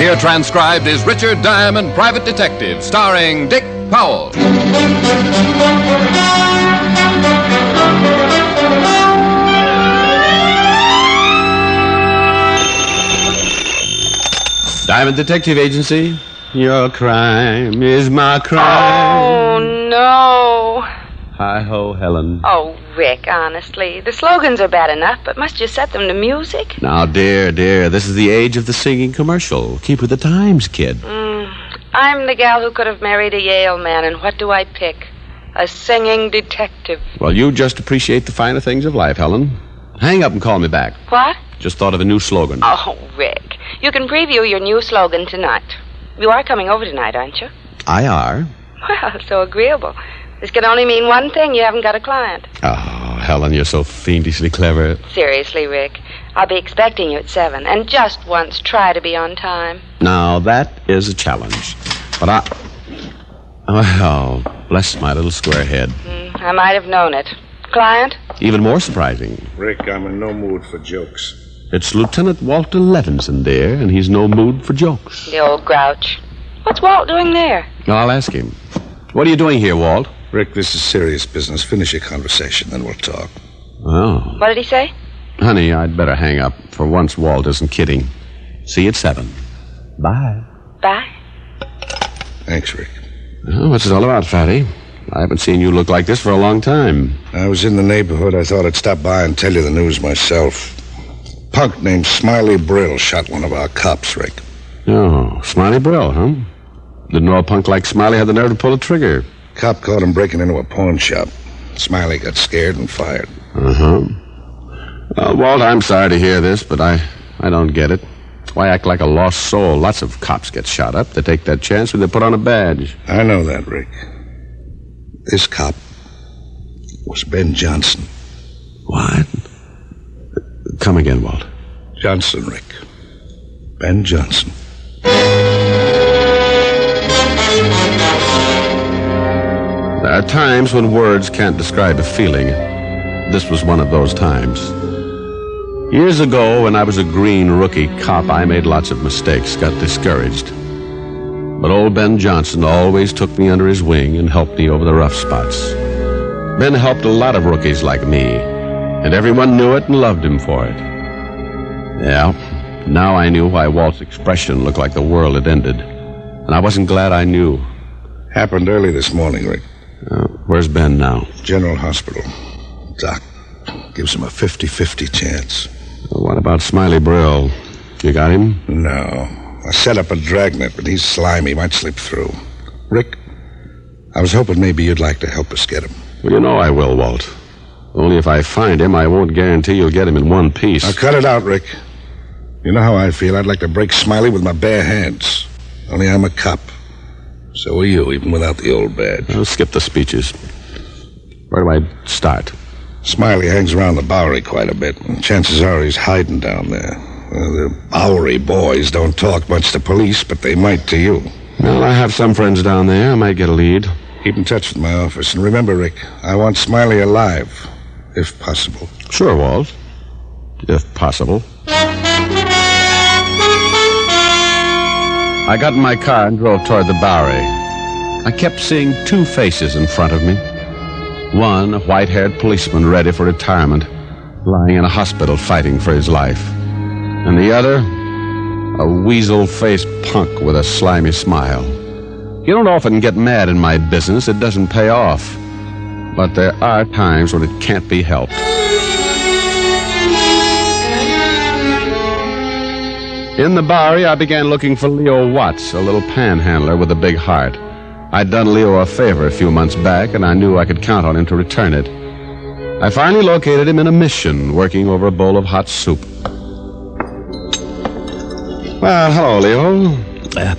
Here transcribed is Richard Diamond, Private Detective, starring Dick Powell. Diamond Detective Agency, your crime is my crime. Oh, no. Hi-ho, Helen. Oh, Rick, honestly. The slogans are bad enough, but must you set them to music? Now, dear, this is the age of the singing commercial. Keep with the times, kid. I'm the gal who could have married a Yale man, and what do I pick? A singing detective. Well, you just appreciate the finer things of life, Helen. Hang up and call me back. What? Just thought of a new slogan. Oh, Rick, you can preview your new slogan tonight. You are coming over tonight, aren't you? I are. Well, so agreeable. This can only mean one thing. You haven't got a client. Oh, Helen, you're so fiendishly clever. Seriously, Rick, I'll be expecting you at 7. And just once, try to be on time. Now, that is a challenge. But oh, bless my little square head. I might have known it. Client? Even more surprising. Rick, I'm in no mood for jokes. It's Lieutenant Walter Levinson, dear, and he's no mood for jokes. The old grouch. What's Walt doing there? I'll ask him. What are you doing here, Walt? Rick, this is serious business. Finish your conversation, then we'll talk. Oh. What did he say? Honey, I'd better hang up. For once, Walt isn't kidding. See you at 7. Bye. Bye. Thanks, Rick. Oh, what's it all about, Fatty? I haven't seen you look like this for a long time. I was in the neighborhood. I thought I'd stop by and tell you the news myself. Punk named Smiley Brill shot one of our cops, Rick. Oh, Smiley Brill, huh? Didn't know a punk like Smiley had the nerve to pull a trigger. Cop caught him breaking into a pawn shop. Smiley got scared and fired. Walt, I'm sorry to hear this, but I don't get it. Why act like a lost soul? Lots of cops get shot up. They take that chance when they put on a badge. I know that, Rick. This cop was Ben Johnson. What? Come again, Walt. Johnson, Rick. Ben Johnson. There are times when words can't describe a feeling. This was one of those times. Years ago, when I was a green rookie cop, I made lots of mistakes, got discouraged. But old Ben Johnson always took me under his wing and helped me over the rough spots. Ben helped a lot of rookies like me, and everyone knew it and loved him for it. Yeah, now I knew why Walt's expression looked like the world had ended. And I wasn't glad I knew. Happened early this morning, Rick. Where's Ben now? General Hospital. Doc gives him a 50-50 chance. What about Smiley Brill? You got him? No. I set up a dragnet, but he's slimy. Might slip through. Rick, I was hoping maybe you'd like to help us get him. Well, you know I will, Walt. Only if I find him, I won't guarantee you'll get him in one piece. Now, cut it out, Rick. You know how I feel. I'd like to break Smiley with my bare hands. Only I'm a cop. So are you, even without the old badge. I'll skip the speeches. Where do I start? Smiley hangs around the Bowery quite a bit, and chances are he's hiding down there. The Bowery boys don't talk much to police, but they might to you. Well, I have some friends down there. I might get a lead. Keep in touch with my office. And remember, Rick, I want Smiley alive, if possible. Sure, Walt. If possible. I got in my car and drove toward the Bowery. I kept seeing two faces in front of me. One, a white-haired policeman ready for retirement, lying in a hospital fighting for his life. And the other, a weasel-faced punk with a slimy smile. You don't often get mad in my business. It doesn't pay off. But there are times when it can't be helped. In the Bowery, I began looking for Leo Watts, a little panhandler with a big heart. I'd done Leo a favor a few months back, and I knew I could count on him to return it. I finally located him in a mission, working over a bowl of hot soup. Well, hello, Leo. Well,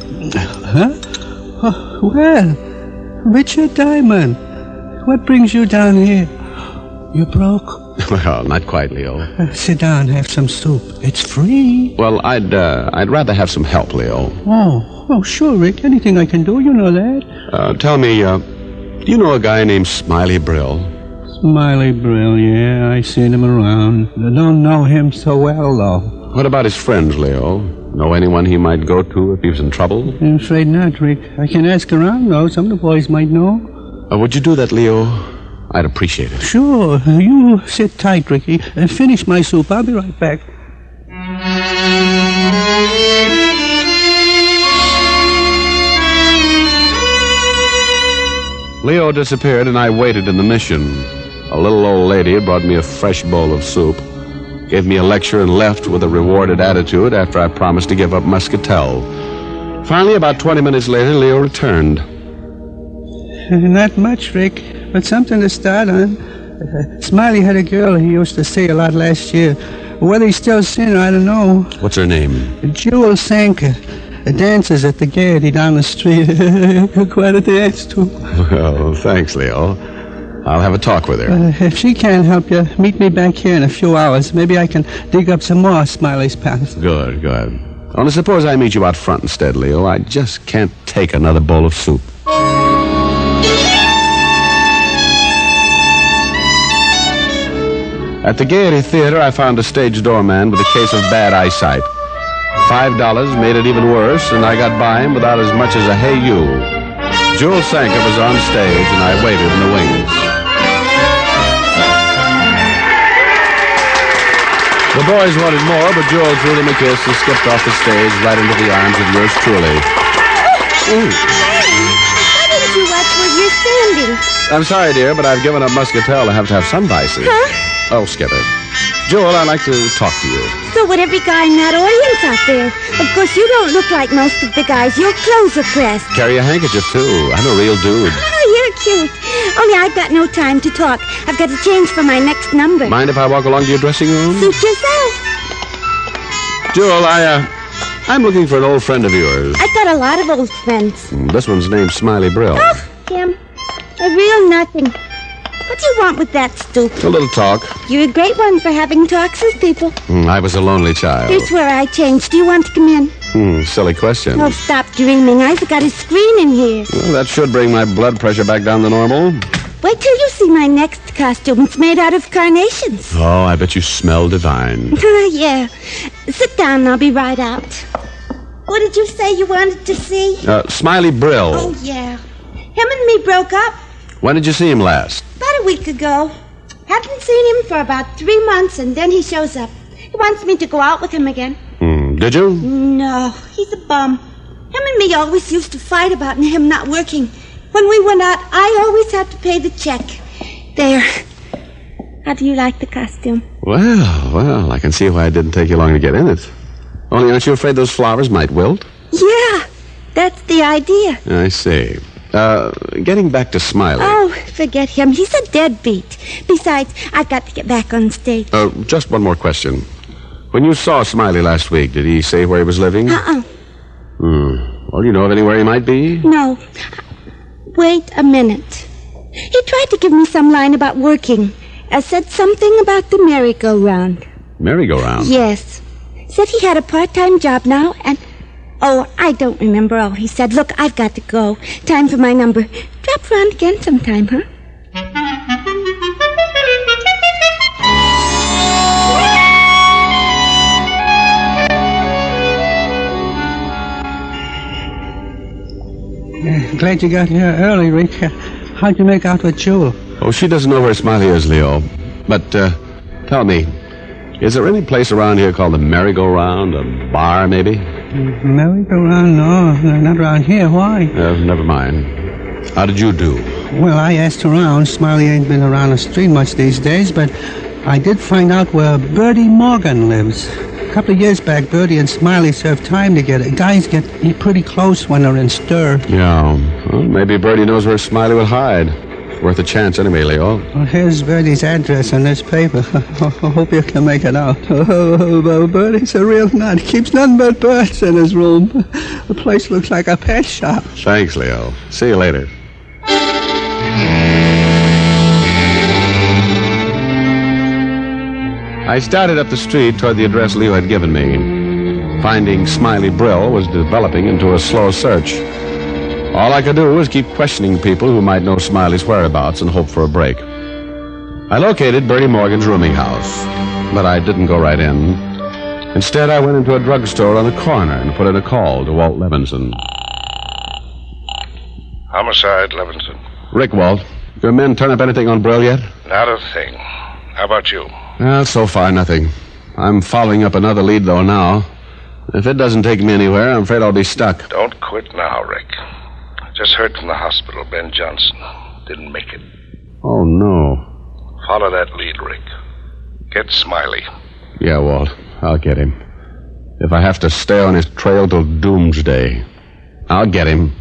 Richard Diamond, what brings you down here? You broke? Well, not quite, Leo. Sit down, have some soup. It's free. Well, I'd rather have some help, Leo. Oh, sure, Rick. Anything I can do, you know that. Tell me, do you know a guy named Smiley Brill? Smiley Brill, yeah, I seen him around. I don't know him so well, though. What about his friends, Leo? Know anyone he might go to if he was in trouble? I'm afraid not, Rick. I can ask around, though. Some of the boys might know. Would you do that, Leo? I'd appreciate it. Sure. You sit tight, Ricky, and finish my soup. I'll be right back. Leo disappeared, and I waited in the mission. A little old lady had brought me a fresh bowl of soup, gave me a lecture, and left with a rewarded attitude after I promised to give up muscatel. Finally, about 20 minutes later, Leo returned. Not much, Rick, but something to start on. Smiley had a girl he used to see a lot last year. Whether he's still seeing her, I don't know. What's her name? Jewel Sanker. Dances at the Gaiety down the street. Quite a dance, too. Well, thanks, Leo. I'll have a talk with her. If she can't help you, meet me back here in a few hours. Maybe I can dig up some more Smiley's pals. Good. Only suppose I meet you out front instead, Leo. I just can't take another bowl of soup. At the Gaiety Theater, I found a stage doorman with a case of bad eyesight. $5 made it even worse, and I got by him without as much as a hey you. Jewel Sanker was on stage, and I waited in the wings. The boys wanted more, but Jewel threw them a kiss and skipped off the stage right into the arms of yours truly. Why didn't you watch where you're standing? I'm sorry, dear, but I've given up muscatel. I have to have some vices. Huh? Oh, skip it. Jewel, I'd like to talk to you. So would every guy in that audience out there. Of course, you don't look like most of the guys. Your clothes are pressed. Carry a handkerchief, too. I'm a real dude. Oh, you're cute. Only I've got no time to talk. I've got to change for my next number. Mind if I walk along to your dressing room? Suit yourself. Jewel, I'm looking for an old friend of yours. I've got a lot of old friends. This one's named Smiley Brill. Oh, Tim. A real nothing. What do you want with that stoop? A little talk. You're a great one for having talks with people. I was a lonely child. Here's where I changed. Do you want to come in? Silly question. Oh, stop dreaming. I've got a screen in here. Well, that should bring my blood pressure back down to normal. Wait till you see my next costume. It's made out of carnations. Oh, I bet you smell divine. Yeah. Sit down and I'll be right out. What did you say you wanted to see? Smiley Brill. Oh, yeah. Him and me broke up When did you see him last? about a week ago. Haven't seen him for about 3 months, and then he shows up. He wants me to go out with him again. Did you? No, he's a bum. Him and me always used to fight about him not working. When we went out, I always had to pay the check. There. How do you like the costume? Well, I can see why it didn't take you long to get in it. Only aren't you afraid those flowers might wilt? Yeah, that's the idea. I see. Getting back to Smiley. Oh, forget him. He's a deadbeat. Besides, I've got to get back on stage. Just one more question. When you saw Smiley last week, did he say where he was living? Well, do you know of anywhere he might be? No. Wait a minute. He tried to give me some line about working. Said something about the merry-go-round. Merry-go-round? Yes. Said he had a part-time job now, and... Oh, I don't remember all he said. Look, I've got to go. Time for my number. Drop around again sometime, huh? Glad you got here early, Rick. How'd you make out with Jewel? Oh, she doesn't know where Smiley is, Leo. But, tell me, is there any place around here called the Merry-Go-Round? A bar, maybe? Merry-go-round? No, not around here. Why? Never mind. How did you do? Well, I asked around. Smiley ain't been around the street much these days, but I did find out where Bertie Morgan lives. A couple of years back, Bertie and Smiley served time together. Guys get pretty close when they're in stir. Yeah. Well, maybe Bertie knows where Smiley would hide. Worth a chance anyway, Leo. Well, here's Bertie's address on this paper. I hope you can make it out. Oh, Bertie's a real nut. He keeps nothing but birds in his room. The place looks like a pet shop. Thanks, Leo. See you later. I started up the street toward the address Leo had given me. Finding Smiley Brill was developing into a slow search. All I could do was keep questioning people who might know Smiley's whereabouts and hope for a break. I located Bertie Morgan's rooming house, but I didn't go right in. Instead, I went into a drugstore on the corner and put in a call to Walt Levinson. Homicide, Levinson. Rick, Walt. Your men turn up anything on Brill yet? Not a thing. How about you? Well, so far, nothing. I'm following up another lead, though, now. If it doesn't take me anywhere, I'm afraid I'll be stuck. Don't quit now, Rick. I just heard from the hospital Ben Johnson didn't make it. Oh, no. Follow that lead, Rick. Get Smiley. Yeah, Walt. I'll get him. If I have to stay on his trail till doomsday, I'll get him.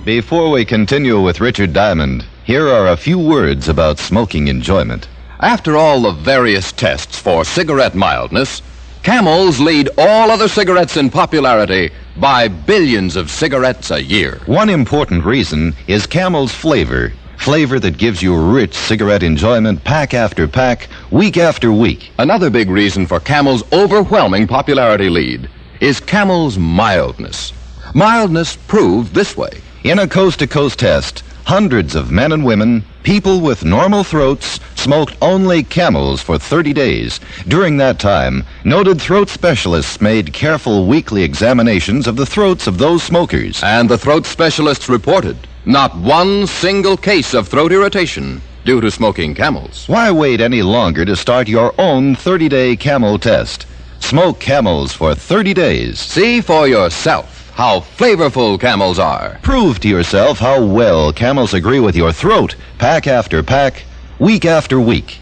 Before we continue with Richard Diamond, here are a few words about smoking enjoyment. After all the various tests for cigarette mildness, Camels lead all other cigarettes in popularity by billions of cigarettes a year. One important reason is Camel's flavor. Flavor that gives you rich cigarette enjoyment pack after pack, week after week. Another big reason for Camel's overwhelming popularity lead is Camel's mildness. Mildness proved this way. In a coast-to-coast test, hundreds of men and women, people with normal throats, smoked only Camels for 30 days. During that time, noted throat specialists made careful weekly examinations of the throats of those smokers. And the throat specialists reported not one single case of throat irritation due to smoking Camels. Why wait any longer to start your own 30-day Camel test? Smoke Camels for 30 days. See for yourself how flavorful Camels are. Prove to yourself how well Camels agree with your throat, pack after pack, week after week.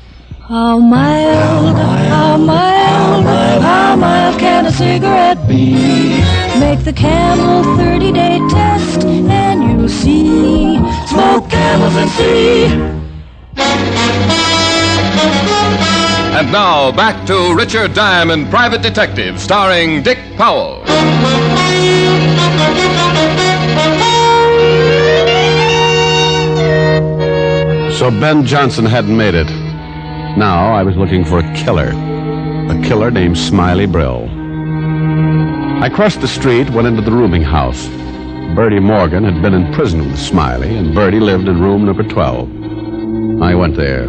How mild, how mild, how mild can a cigarette be? Make the Camel 30-day test and you'll see. Smoke Camels and see. And now, back to Richard Diamond, Private Detective, starring Dick Powell. So Ben Johnson hadn't made it. Now I was looking for a killer named Smiley Brill. I crossed the street, went into the rooming house. Bertie Morgan had been in prison with Smiley, and Bertie lived in room number 12. I went there.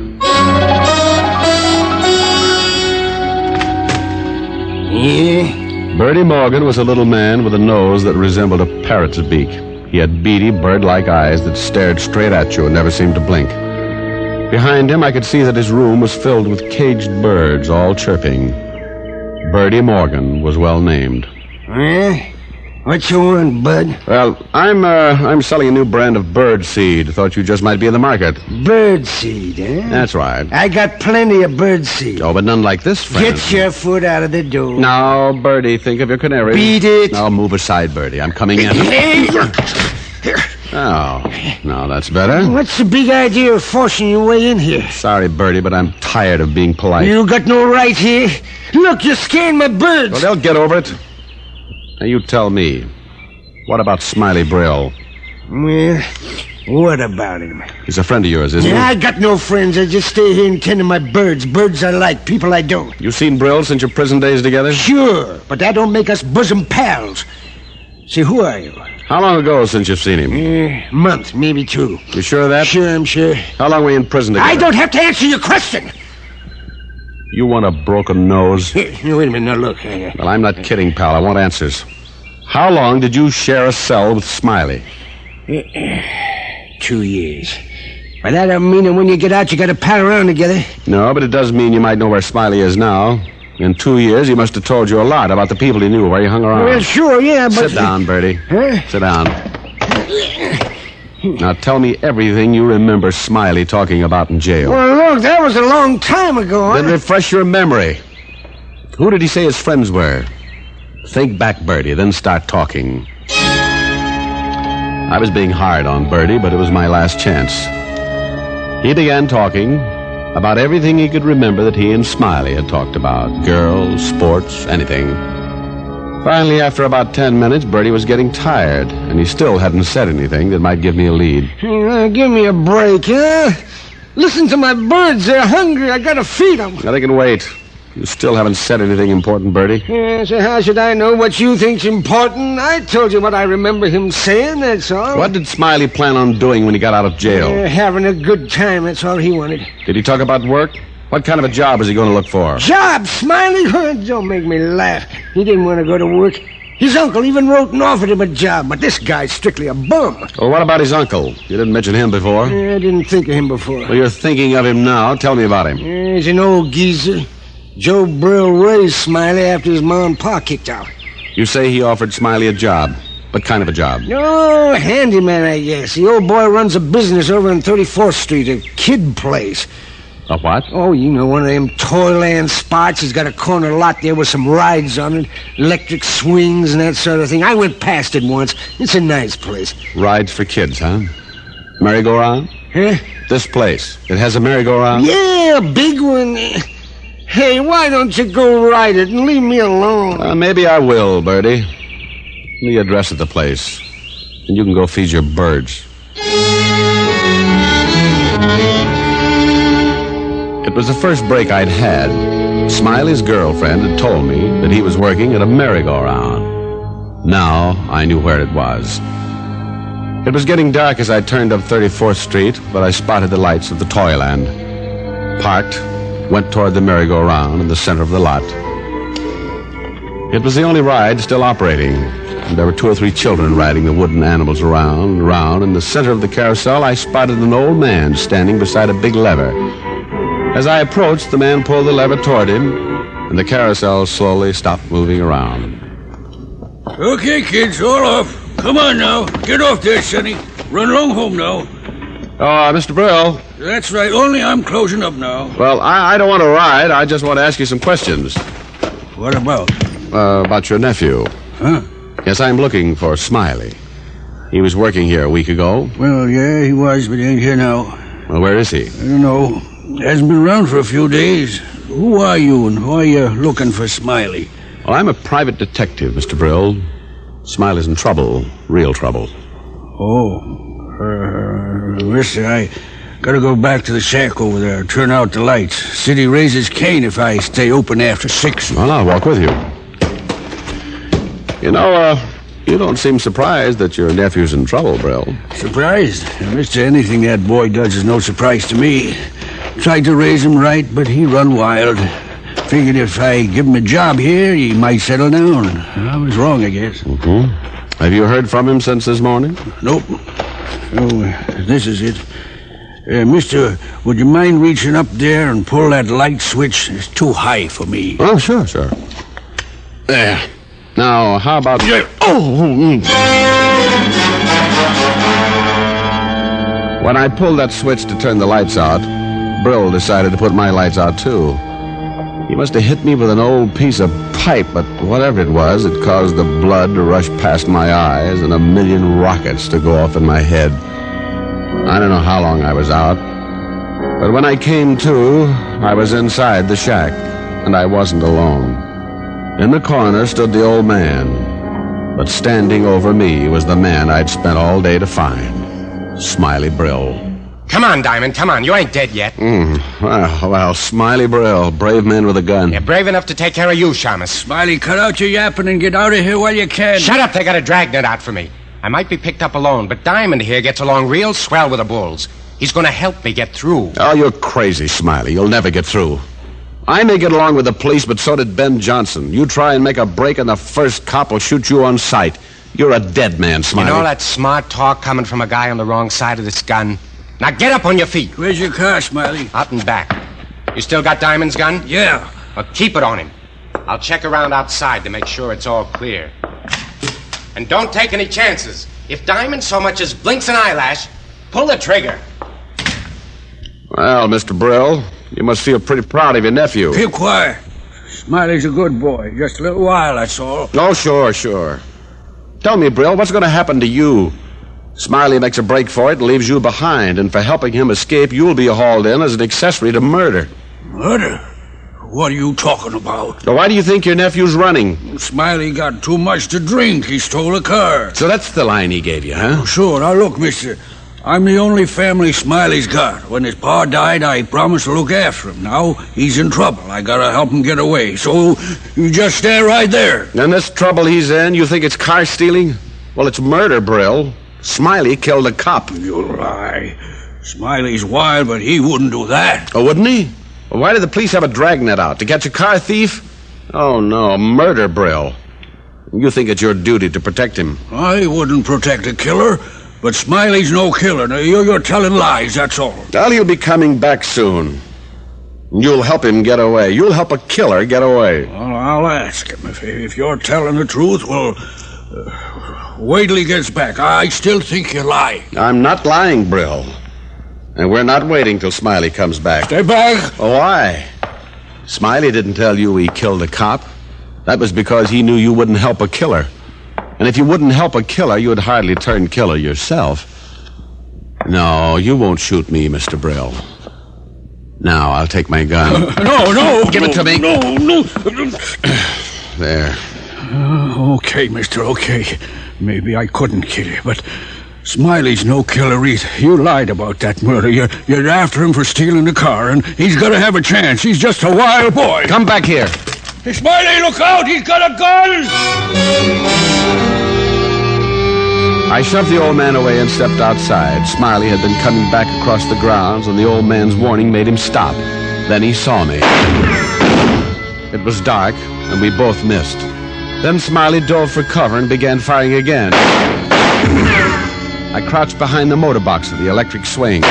Yeah? Bertie Morgan was a little man with a nose that resembled a parrot's beak. He had beady, bird-like eyes that stared straight at you and never seemed to blink. Behind him, I could see that his room was filled with caged birds, all chirping. Bertie Morgan was well named. Eh? What you want, bud? Well, I'm selling a new brand of bird seed. Thought you just might be in the market. Bird seed, eh? That's right. I got plenty of bird seed. Oh, but none like this, friend. Get your foot out of the door. Now, Bertie, think of your canary. Beat it. Now, move aside, Bertie. I'm coming in. Oh, no, that's better. What's the big idea of forcing your way in here? Sorry, Bertie, but I'm tired of being polite. You got no right here. Look, you're scaring my birds. Well, they'll get over it. Now, you tell me. What about Smiley Brill? Well, what about him? He's a friend of yours, isn't he? I got no friends. I just stay here and tend to my birds. Birds I like, people I don't. You seen Brill since your prison days together? Sure, but that don't make us bosom pals. Say, who are you? How long ago since you've seen him? Month, maybe 2. You sure of that? Sure, I'm sure. How long were you in prison together? I don't have to answer your question. You want a broken nose? Here, wait a minute, now look. Well, I'm not kidding, pal. I want answers. How long did you share a cell with Smiley? 2 years. But that don't mean that when you get out, you got to pal around together. No, but it does mean you might know where Smiley is now. In 2 years, he must have told you a lot about the people he knew, where you hung around. Well, sure, yeah, but... Sit down, Bertie. Huh? Sit down. Now, tell me everything you remember Smiley talking about in jail. Well, look, that was a long time ago. Then refresh your memory. Who did he say his friends were? Think back, Bertie, then start talking. I was being hard on Bertie, but it was my last chance. He began talking about everything he could remember that he and Smiley had talked about. Girls, sports, anything. Finally, after about 10 minutes, Bertie was getting tired, and he still hadn't said anything that might give me a lead. Give me a break, huh? Listen to my birds. They're hungry. I gotta feed them. Now, they can wait. You still haven't said anything important, Bertie. Yeah, so how should I know what you think's important? I told you what I remember him saying, that's all. What did Smiley plan on doing when he got out of jail? Having a good time, that's all he wanted. Did he talk about work? What kind of a job is he going to look for? Job, Smiley? Don't make me laugh. He didn't want to go to work. His uncle even wrote and offered him a job, but this guy's strictly a bum. Well, what about his uncle? You didn't mention him before. I didn't think of him before. Well, you're thinking of him now. Tell me about him. He's an old geezer. Joe Brill raised Smiley after his mom and pa kicked out. You say he offered Smiley a job. What kind of a job? Oh, handyman, I guess. The old boy runs a business over on 34th Street, a kid place. A what? Oh, you know, one of them toyland spots. He's got a corner lot there with some rides on it, electric swings and that sort of thing. I went past it once. It's a nice place. Rides for kids, huh? Merry-go-round? Huh? This place. It has a merry-go-round? Yeah, a big one. Hey, why don't you go ride it and leave me alone? Maybe I will, Bertie. Give me the address of the place, and you can go feed your birds. It was the first break I'd had. Smiley's girlfriend had told me that he was working at a merry-go-round. Now I knew where it was. It was getting dark as I turned up 34th Street, but I spotted the lights of the Toyland. Parked, went toward the merry-go-round in the center of the lot. It was the only ride still operating, and there were 2 or 3 children riding the wooden animals around and around. In the center of the carousel, I spotted an old man standing beside a big lever. As I approached, the man pulled the lever toward him, and the carousel slowly stopped moving around. Okay, kids, all off. Come on now. Get off there, Sonny. Run along home now. Mr. Brill. That's right. Only I'm closing up now. Well, I don't want to ride. I just want to ask you some questions. What about? About your nephew. Huh? Yes, I'm looking for Smiley. He was working here a week ago. Well, yeah, he was, but he ain't here now. Well, where is he? I don't know. Hasn't been around for a few days. Who are you, and why are you looking for Smiley? Well, I'm a private detective, Mr. Brill. Smiley's in trouble. Real trouble. Oh. Mister, I gotta go back to the shack over there, turn out the lights. City raises Cain if I stay open after 6. Well, I'll walk with you. You know, you don't seem surprised that your nephew's in trouble, Brill. Surprised? Mister, anything that boy does is no surprise to me. Tried to raise him right, but he run wild. Figured if I give him a job here, he might settle down. I was wrong, I guess. Mm-hmm. Have you heard from him since this morning? Nope. Oh, this is it. Mister, would you mind reaching up there and pull that light switch? It's too high for me. Oh, sure. There. Now, how about... When I pulled that switch to turn the lights out, Brill decided to put my lights out, too. He must have hit me with an old piece of pipe, but whatever it was, it caused the blood to rush past my eyes and a million rockets to go off in my head. I don't know how long I was out, but when I came to, I was inside the shack, and I wasn't alone. In the corner stood the old man, but standing over me was the man I'd spent all day to find, Smiley Brill. Come on, Diamond, come on. You ain't dead yet. Well, Smiley Brill, brave man with a gun. You're brave enough to take care of you, Shamus. Smiley, cut out your yapping and get out of here while you can. Shut up, they got a dragnet out for me. I might be picked up alone, but Diamond here gets along real swell with the bulls. He's going to help me get through. Oh, you're crazy, Smiley. You'll never get through. I may get along with the police, but so did Ben Johnson. You try and make a break, and the first cop will shoot you on sight. You're a dead man, Smiley. You know that smart talk coming from a guy on the wrong side of this gun? Now get up on your feet. Where's your car, Smiley? Out and back. You still got Diamond's gun? Yeah. Well, keep it on him. I'll check around outside to make sure it's all clear. And don't take any chances. If Diamond so much as blinks an eyelash, pull the trigger. Well, Mr. Brill, you must feel pretty proud of your nephew. Keep quiet. Smiley's a good boy. Just a little while, that's all. Oh, sure. Tell me, Brill, what's going to happen to you? Smiley makes a break for it and leaves you behind, and for helping him escape, you'll be hauled in as an accessory to murder. Murder? What are you talking about? Well, why do you think your nephew's running? Smiley got too much to drink. He stole a car. So that's the line he gave you, huh? Oh, sure. Now, look, mister. I'm the only family Smiley's got. When his pa died, I promised to look after him. Now, he's in trouble. I gotta help him get away. So, you just stand right there. And this trouble he's in, you think it's car stealing? Well, it's murder, Brill. Smiley killed a cop. You lie. Smiley's wild, but he wouldn't do that. Oh, wouldn't he? Well, why did the police have a dragnet out? To catch a car thief? Oh, no, murder, Brill. You think it's your duty to protect him. I wouldn't protect a killer, but Smiley's no killer. Now, you're telling lies, that's all. Well, he'll be coming back soon. You'll help him get away. You'll help a killer get away. Well, I'll ask him. If you're telling the truth, well, wait till he gets back. I still think you're lying. I'm not lying, Brill. And we're not waiting till Smiley comes back. Stay back. Oh, why? Smiley didn't tell you he killed a cop. That was because he knew you wouldn't help a killer. And if you wouldn't help a killer, you'd hardly turn killer yourself. No, you won't shoot me, Mr. Brill. Now, I'll take my gun. No. Give it to me. No. There. Okay, mister, okay. Maybe I couldn't kill you, but Smiley's no killer either. You lied about that murder. You're after him for stealing the car, and he's got to have a chance. He's just a wild boy. Come back here. Hey, Smiley, look out! He's got a gun! I shoved the old man away and stepped outside. Smiley had been coming back across the grounds, and the old man's warning made him stop. Then he saw me. It was dark, and we both missed. Then Smiley dove for cover and began firing again. I crouched behind the motor box of the electric swing.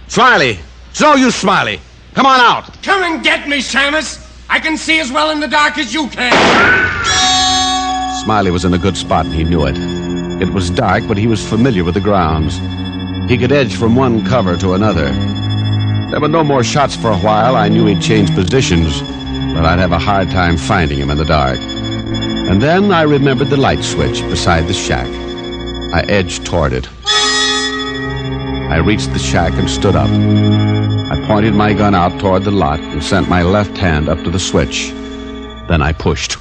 Smiley! It's no use, Smiley! Come on out! Come and get me, Shamus! I can see as well in the dark as you can! Smiley was in a good spot, and he knew it. It was dark, but he was familiar with the grounds. He could edge from one cover to another. There were no more shots for a while. I knew he'd change positions, but I'd have a hard time finding him in the dark. And then I remembered the light switch beside the shack. I edged toward it. I reached the shack and stood up. I pointed my gun out toward the lot and sent my left hand up to the switch. Then I pushed.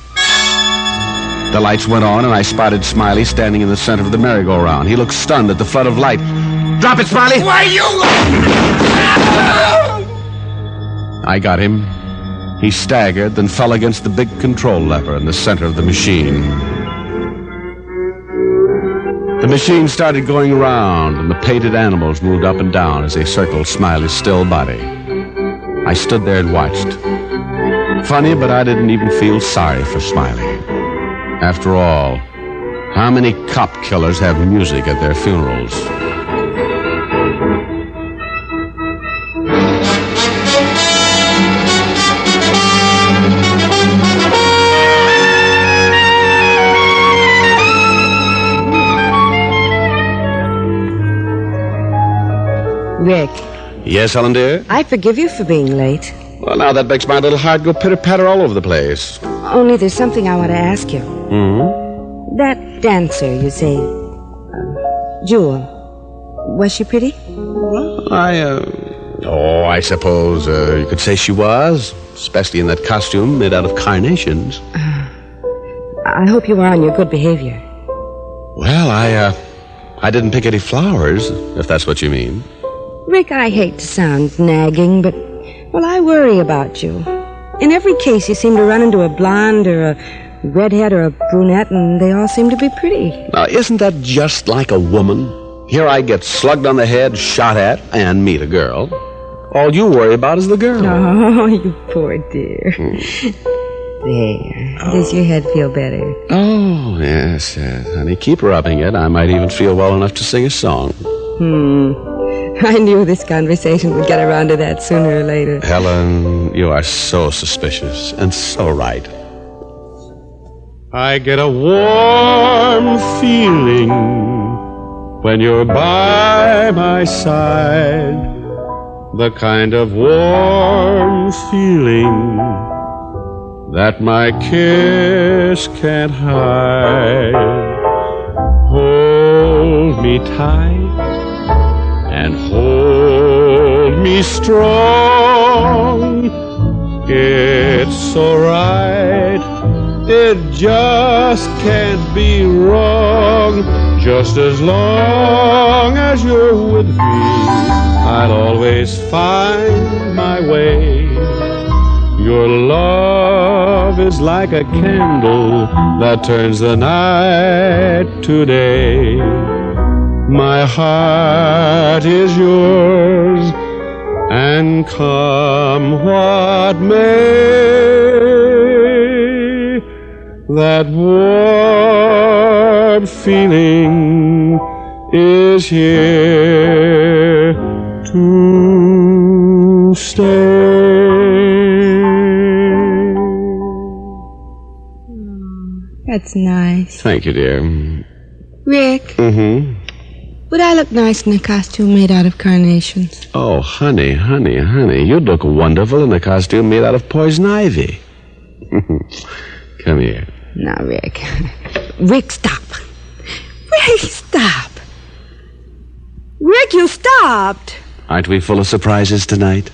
The lights went on, and I spotted Smiley standing in the center of the merry-go-round. He looked stunned at the flood of light. Drop it, Smiley! Why, you... I got him. He staggered, then fell against the big control lever in the center of the machine. The machine started going around, and the painted animals moved up and down as they circled Smiley's still body. I stood there and watched. Funny, but I didn't even feel sorry for Smiley. After all, how many cop killers have music at their funerals? Rick. Yes, Helen, dear? I forgive you for being late. Well, now that makes my little heart go pitter-patter all over the place. Only there's something I want to ask you. Mm-hmm? That dancer, you say, Jewel, was she pretty? I suppose you could say she was, especially in that costume made out of carnations. I hope you were on your good behavior. Well, I didn't pick any flowers, if that's what you mean. Rick, I hate to sound nagging, but, well, I worry about you. In every case, you seem to run into a blonde or a redhead or a brunette, and they all seem to be pretty. Now, isn't that just like a woman? Here I get slugged on the head, shot at, and meet a girl. All you worry about is the girl. Oh, you poor dear. There. Does your head feel better? Oh, yes, honey. Keep rubbing it. I might even feel well enough to sing a song. I knew this conversation would get around to that sooner or later. Helen, you are so suspicious and so right. I get a warm feeling when you're by my side. The kind of warm feeling that my kiss can't hide. Hold me tight and hold me strong. it just can't be wrong. Just as long as you're with me, I'll always find my way. Your love is like a candle that turns the night to day. My heart is yours, and come what may, that warm feeling is here to stay. That's nice. Thank you, dear. Rick, Mm-hmm. would I look nice in a costume made out of carnations? Oh, honey, you'd look wonderful in a costume made out of poison ivy. Come here. Now, Rick. Rick, stop. Rick, stop. Rick, you stopped. Aren't we full of surprises tonight?